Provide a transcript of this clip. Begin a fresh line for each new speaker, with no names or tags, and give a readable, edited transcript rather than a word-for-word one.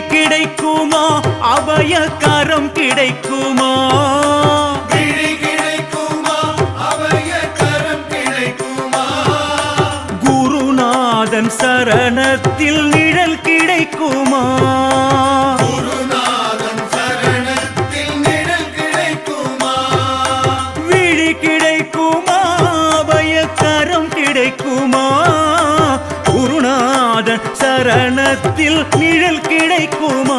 கிடைக்குமா அபய கரம் கிடைக்குமா குருநாதன் சரணத்தில் நிழல் கிடைக்குமா விழி கிடைக்குமா அபய கரம் கிடைக்குமா குருநாதன் சரணத்தில் நிழல் கிடைக்குமா